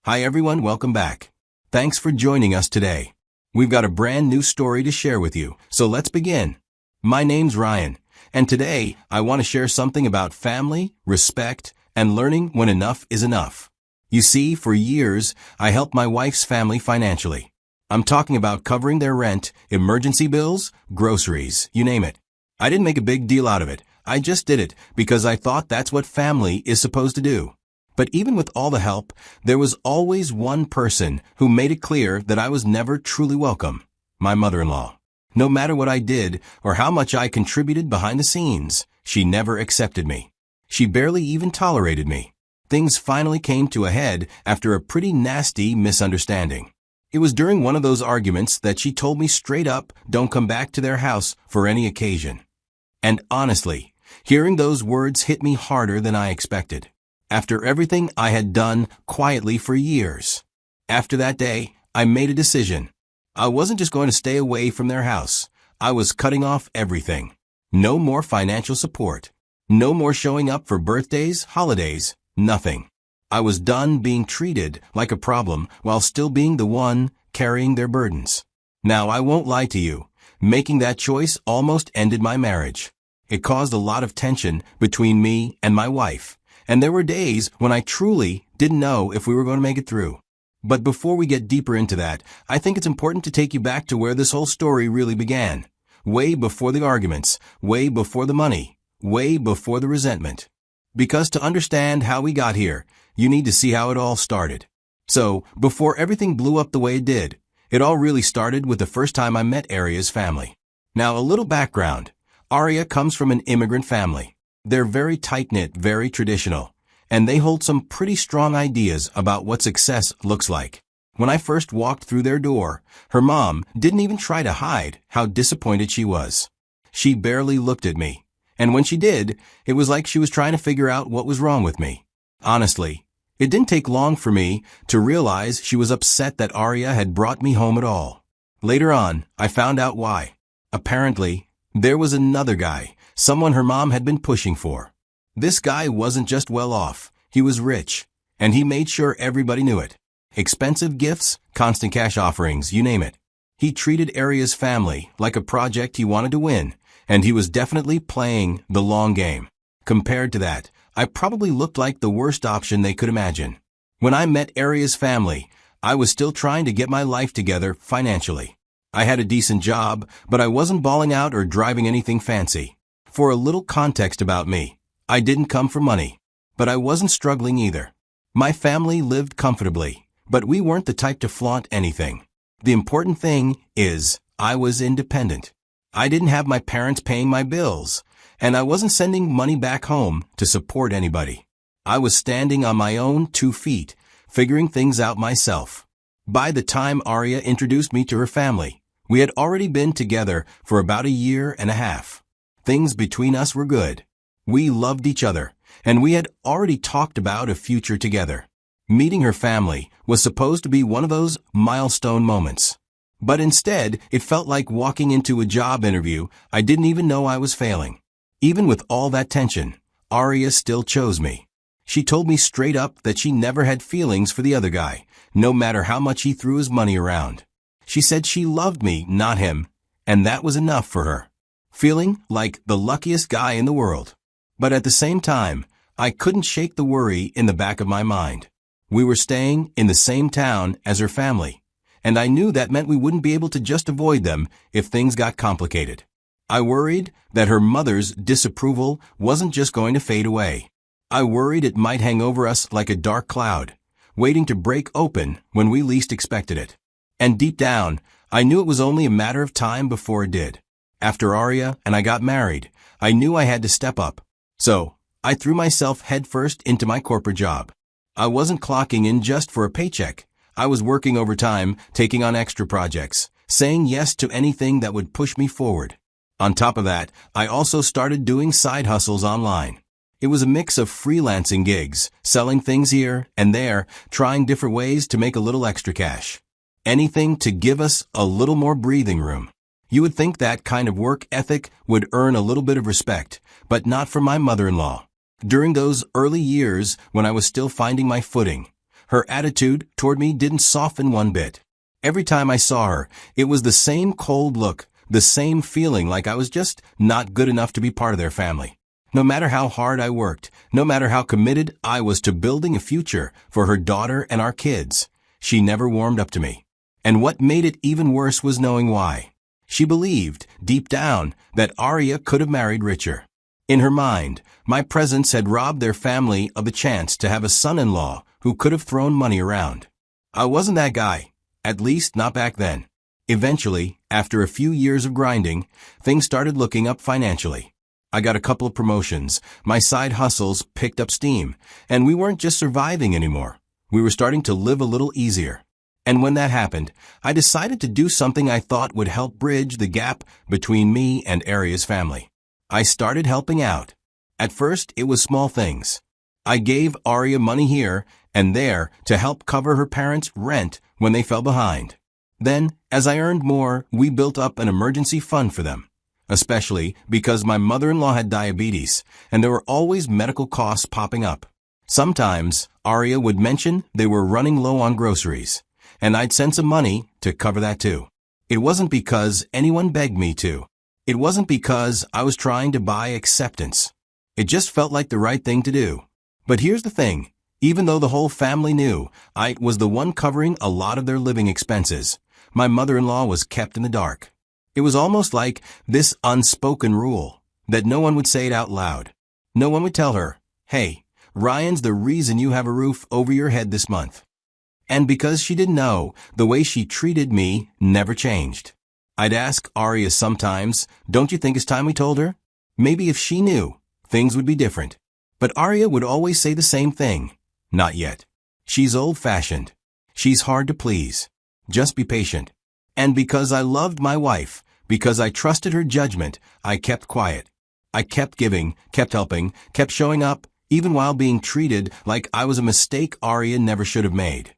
Hi everyone, welcome back. Thanks for joining us today. We've got a brand new story to share with you, so let's begin. My name's Ryan, and today I want to share something about family, respect, and learning when enough is enough. You see, for years, I helped my wife's family financially. I'm talking about covering their rent, emergency bills, groceries, you name it. I didn't make a big deal out of it. I just did it because I thought that's what family is supposed to do. But even with all the help, there was always one person who made it clear that I was never truly welcome. My mother-in-law. No matter what I did or how much I contributed behind the scenes, she never accepted me. She barely even tolerated me. Things finally came to a head after a pretty nasty misunderstanding. It was during one of those arguments that she told me straight up, don't come back to their house for any occasion. And honestly, hearing those words hit me harder than I expected. After everything I had done quietly for years. After that day, I made a decision. I wasn't just going to stay away from their house. I was cutting off everything. No more financial support. No more showing up for birthdays, holidays, nothing. I was done being treated like a problem while still being the one carrying their burdens. Now, I won't lie to you. Making that choice almost ended my marriage. It caused a lot of tension between me and my wife. And there were days when I truly didn't know if we were going to make it through. But before we get deeper into that, I think it's important to take you back to where this whole story really began. Way before the arguments, way before the money, way before the resentment. Because to understand how we got here, you need to see how it all started. So, before everything blew up the way it did, it all really started with the first time I met Aria's family. Now, a little background. Aria comes from an immigrant family. They're very tight-knit, very traditional, and they hold some pretty strong ideas about what success looks like. When I first walked through their door, her mom didn't even try to hide how disappointed she was. She barely looked at me, and when she did, it was like she was trying to figure out what was wrong with me. Honestly, it didn't take long for me to realize she was upset that Aria had brought me home at all. Later on, I found out why. Apparently, there was another guy, someone her mom had been pushing for. This guy wasn't just well off, he was rich, and he made sure everybody knew it. Expensive gifts, constant cash offerings, you name it. He treated Aria's family like a project he wanted to win, and he was definitely playing the long game. Compared to that, I probably looked like the worst option they could imagine. When I met Aria's family, I was still trying to get my life together financially. I had a decent job, but I wasn't balling out or driving anything fancy. For a little context about me, I didn't come for money, but I wasn't struggling either. My family lived comfortably, but we weren't the type to flaunt anything. The important thing is, I was independent. I didn't have my parents paying my bills, and I wasn't sending money back home to support anybody. I was standing on my own 2 feet, figuring things out myself. By the time Aria introduced me to her family, we had already been together for about a year and a half. Things between us were good. We loved each other, and we had already talked about a future together. Meeting her family was supposed to be one of those milestone moments. But instead, it felt like walking into a job interview I didn't even know I was failing. Even with all that tension, Aria still chose me. She told me straight up that she never had feelings for the other guy, no matter how much he threw his money around. She said she loved me, not him, and that was enough for her. Feeling like the luckiest guy in the world. But at the same time, I couldn't shake the worry in the back of my mind. We were staying in the same town as her family, and I knew that meant we wouldn't be able to just avoid them if things got complicated. I worried that her mother's disapproval wasn't just going to fade away. I worried it might hang over us like a dark cloud, waiting to break open when we least expected it. And deep down, I knew it was only a matter of time before it did. After Aria and I got married, I knew I had to step up. So, I threw myself headfirst into my corporate job. I wasn't clocking in just for a paycheck. I was working overtime, taking on extra projects, saying yes to anything that would push me forward. On top of that, I also started doing side hustles online. It was a mix of freelancing gigs, selling things here and there, trying different ways to make a little extra cash. Anything to give us a little more breathing room. You would think that kind of work ethic would earn a little bit of respect, but not from my mother-in-law. During those early years when I was still finding my footing, Her attitude toward me didn't soften one bit. Every time I saw her, it was the same cold look, the same feeling like I was just not good enough to be part of their family. No matter how hard I worked, no matter how committed I was to building a future for her daughter and our kids, she never warmed up to me. And what made it even worse was knowing why. She believed, deep down, that Arya could have married richer. In her mind, my presence had robbed their family of the chance to have a son-in-law who could have thrown money around. I wasn't that guy, at least not back then. Eventually, after a few years of grinding, things started looking up financially. I got a couple of promotions, my side hustles picked up steam, and we weren't just surviving anymore. We were starting to live a little easier. And when that happened, I decided to do something I thought would help bridge the gap between me and Arya's family. I started helping out. At first, it was small things. I gave Arya money here and there to help cover her parents' rent when they fell behind. Then, as I earned more, we built up an emergency fund for them, especially because my mother-in-law had diabetes and there were always medical costs popping up. Sometimes, Arya would mention they were running low on groceries, and I'd send some money to cover that too. It wasn't because anyone begged me to. It wasn't because I was trying to buy acceptance. It just felt like the right thing to do. But here's the thing. Even though the whole family knew I was the one covering a lot of their living expenses, my mother-in-law was kept in the dark. It was almost like this unspoken rule that no one would say it out loud. No one would tell her, "Hey, Ryan's the reason you have a roof over your head this month." And because she didn't know, the way she treated me never changed. I'd ask Arya sometimes, "Don't you think it's time we told her?" Maybe if she knew, things would be different. But Arya would always say the same thing. "Not yet. She's old-fashioned. She's hard to please. Just be patient." And because I loved my wife, because I trusted her judgment, I kept quiet. I kept giving, kept helping, kept showing up, even while being treated like I was a mistake Arya never should have made.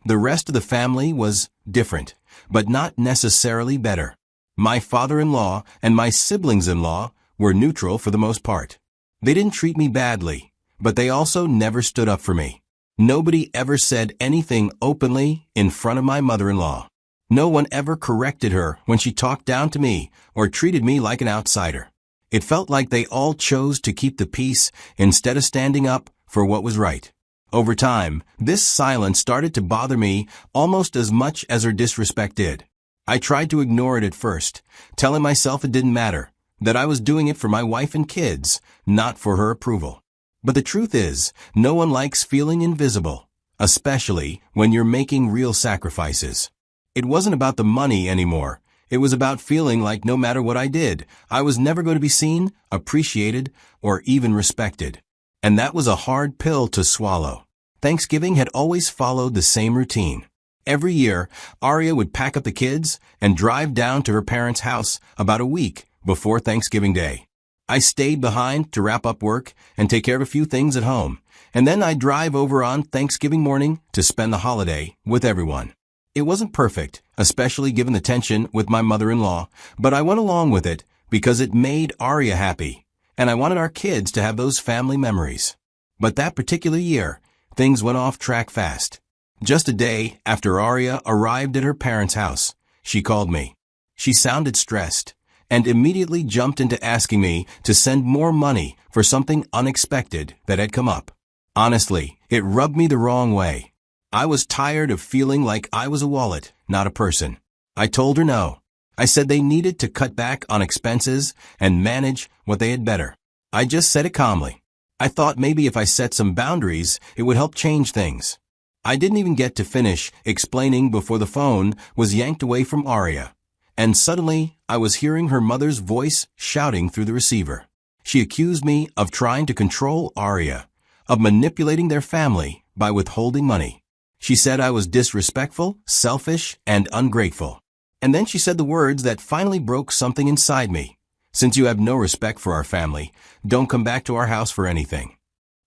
The rest of the family was different, but not necessarily better. My father-in-law and my siblings-in-law were neutral for the most part. They didn't treat me badly, but they also never stood up for me. Nobody ever said anything openly in front of my mother-in-law. No one ever corrected her when she talked down to me or treated me like an outsider. It felt like they all chose to keep the peace instead of standing up for what was right. Over time, this silence started to bother me almost as much as her disrespect did. I tried to ignore it at first, telling myself it didn't matter, that I was doing it for my wife and kids, not for her approval. But the truth is, no one likes feeling invisible, especially when you're making real sacrifices. It wasn't about the money anymore. It was about feeling like no matter what I did, I was never going to be seen, appreciated, or even respected. And that was a hard pill to swallow. Thanksgiving had always followed the same routine. Every year, Arya would pack up the kids and drive down to her parents' house about a week before Thanksgiving Day. I stayed behind to wrap up work and take care of a few things at home, and then I'd drive over on Thanksgiving morning to spend the holiday with everyone. It wasn't perfect, especially given the tension with my mother-in-law, but I went along with it because it made Arya happy, and I wanted our kids to have those family memories. But that particular year, things went off track fast. Just a day after Arya arrived at her parents' house, she called me. She sounded stressed and immediately jumped into asking me to send more money for something unexpected that had come up. Honestly, it rubbed me the wrong way. I was tired of feeling like I was a wallet, not a person. I told her no. I said they needed to cut back on expenses and manage what they had better. I just said it calmly. I thought maybe if I set some boundaries, it would help change things. I didn't even get to finish explaining before the phone was yanked away from Arya. And suddenly, I was hearing her mother's voice shouting through the receiver. She accused me of trying to control Arya, of manipulating their family by withholding money. She said I was disrespectful, selfish, and ungrateful. And then she said the words that finally broke something inside me. "Since you have no respect for our family, don't come back to our house for anything."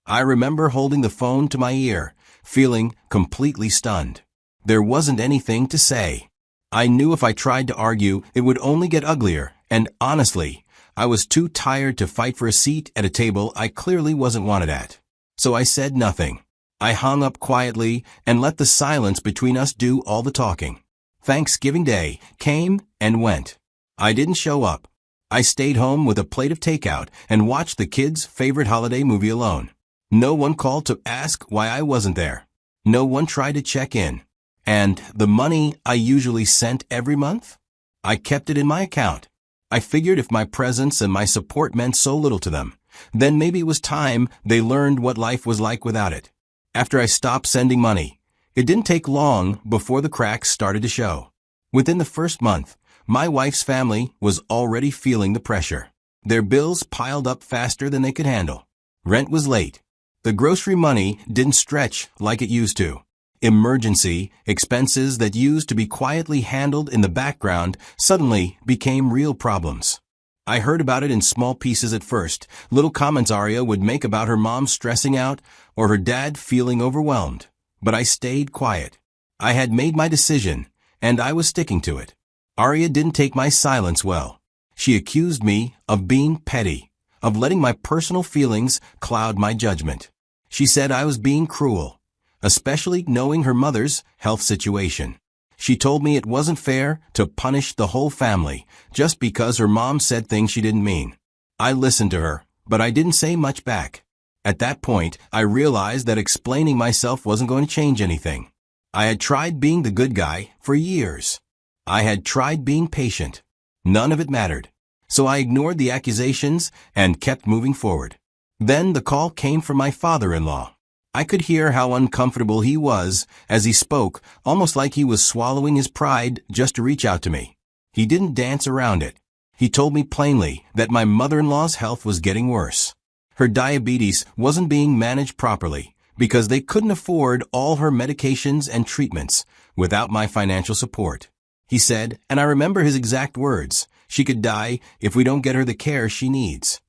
I remember holding the phone to my ear, feeling completely stunned. There wasn't anything to say. I knew if I tried to argue, it would only get uglier, and honestly, I was too tired to fight for a seat at a table I clearly wasn't wanted at. So I said nothing. I hung up quietly and let the silence between us do all the talking. Thanksgiving Day came and went. I didn't show up. I stayed home with a plate of takeout and watched the kids' favorite holiday movie alone. No one called to ask why I wasn't there. No one tried to check in. And the money I usually sent every month? I kept it in my account. I figured if my presence and my support meant so little to them, then maybe it was time they learned what life was like without it. After I stopped sending money, it didn't take long before the cracks started to show. Within the first month, my wife's family was already feeling the pressure. Their bills piled up faster than they could handle. Rent was late. The grocery money didn't stretch like it used to. Emergency expenses that used to be quietly handled in the background suddenly became real problems. I heard about it in small pieces at first, little comments Arya would make about her mom stressing out or her dad feeling overwhelmed. But I stayed quiet. I had made my decision, and I was sticking to it. Arya didn't take my silence well. She accused me of being petty, of letting my personal feelings cloud my judgment. She said I was being cruel, especially knowing her mother's health situation. She told me it wasn't fair to punish the whole family just because her mom said things she didn't mean. I listened to her, but I didn't say much back. At that point, I realized that explaining myself wasn't going to change anything. I had tried being the good guy for years. I had tried being patient. None of it mattered. So I ignored the accusations and kept moving forward. Then the call came from my father-in-law. I could hear how uncomfortable he was as he spoke, almost like he was swallowing his pride just to reach out to me. He didn't dance around it. He told me plainly that my mother-in-law's health was getting worse. Her diabetes wasn't being managed properly because they couldn't afford all her medications and treatments without my financial support. He said, and I remember his exact words, she could die if we don't get her the care she needs.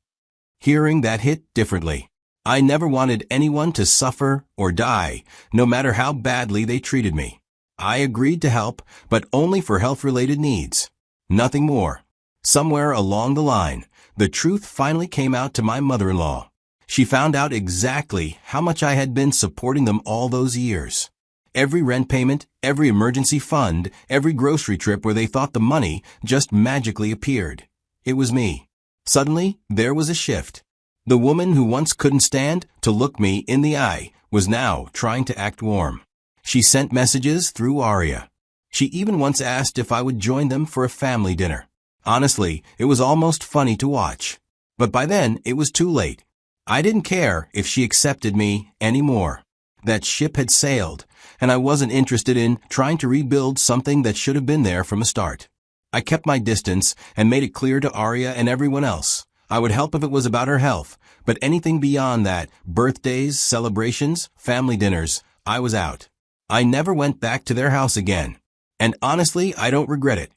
Hearing that hit differently. I never wanted anyone to suffer or die, no matter how badly they treated me. I agreed to help, but only for health-related needs. Nothing more. Somewhere along the line, the truth finally came out to my mother-in-law. She found out exactly how much I had been supporting them all those years. Every rent payment, every emergency fund, every grocery trip where they thought the money just magically appeared. It was me. Suddenly, there was a shift. The woman who once couldn't stand to look me in the eye was now trying to act warm. She sent messages through Arya. She even once asked if I would join them for a family dinner. Honestly, it was almost funny to watch. But by then, it was too late. I didn't care if she accepted me anymore. That ship had sailed, and I wasn't interested in trying to rebuild something that should have been there from the start. I kept my distance and made it clear to Arya and everyone else. I would help if it was about her health, but anything beyond that, birthdays, celebrations, family dinners, I was out. I never went back to their house again. And honestly, I don't regret it.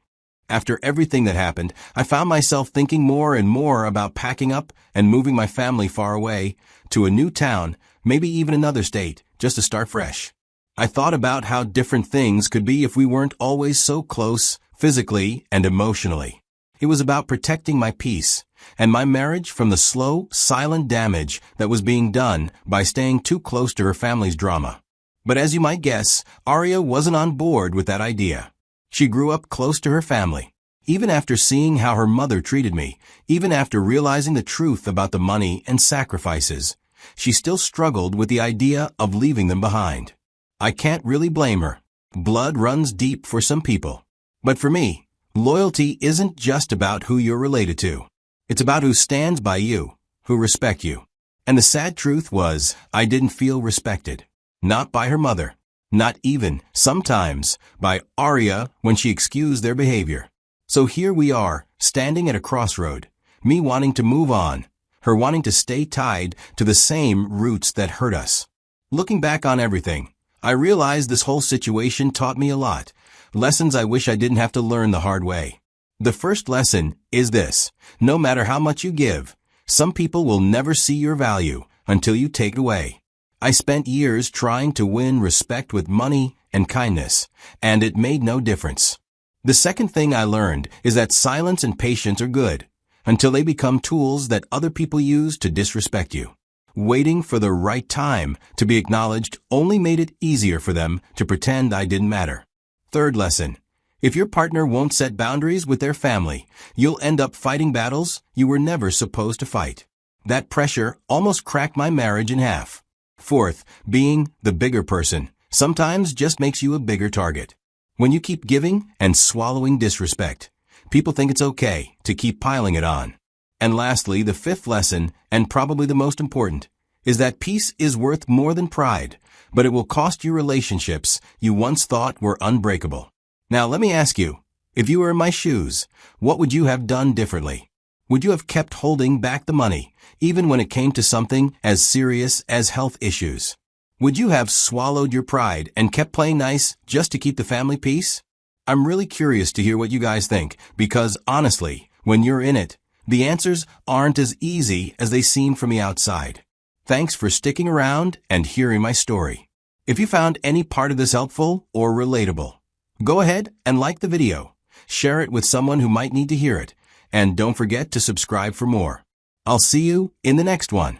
After everything that happened, I found myself thinking more and more about packing up and moving my family far away, to a new town, maybe even another state, just to start fresh. I thought about how different things could be if we weren't always so close, physically and emotionally. It was about protecting my peace and my marriage from the slow, silent damage that was being done by staying too close to her family's drama. But as you might guess, Arya wasn't on board with that idea. She grew up close to her family. Even after seeing how her mother treated me, even after realizing the truth about the money and sacrifices, she still struggled with the idea of leaving them behind. I can't really blame her. Blood runs deep for some people. But for me, loyalty isn't just about who you're related to. It's about who stands by you, who respect you. And the sad truth was, I didn't feel respected. Not by her mother. Not even, sometimes, by Arya when she excused their behavior. So here we are, standing at a crossroad. Me wanting to move on. Her wanting to stay tied to the same roots that hurt us. Looking back on everything, I realized this whole situation taught me a lot. Lessons I wish I didn't have to learn the hard way. The first lesson is this: no matter how much you give, some people will never see your value until you take it away. I spent years trying to win respect with money and kindness, and it made no difference. The second thing I learned is that silence and patience are good, until they become tools that other people use to disrespect you. Waiting for the right time to be acknowledged only made it easier for them to pretend I didn't matter. Third lesson. If your partner won't set boundaries with their family, you'll end up fighting battles you were never supposed to fight. That pressure almost cracked my marriage in half. Fourth, being the bigger person sometimes just makes you a bigger target. When you keep giving and swallowing disrespect, people think it's okay to keep piling it on. And lastly, the fifth lesson, and probably the most important, is that peace is worth more than pride, but it will cost you relationships you once thought were unbreakable. Now let me ask you, if you were in my shoes, what would you have done differently? Would you have kept holding back the money, even when it came to something as serious as health issues? Would you have swallowed your pride and kept playing nice just to keep the family peace? I'm really curious to hear what you guys think, because honestly, when you're in it, the answers aren't as easy as they seem from the outside. Thanks for sticking around and hearing my story. If you found any part of this helpful or relatable, go ahead and like the video, share it with someone who might need to hear it, and don't forget to subscribe for more. I'll see you in the next one.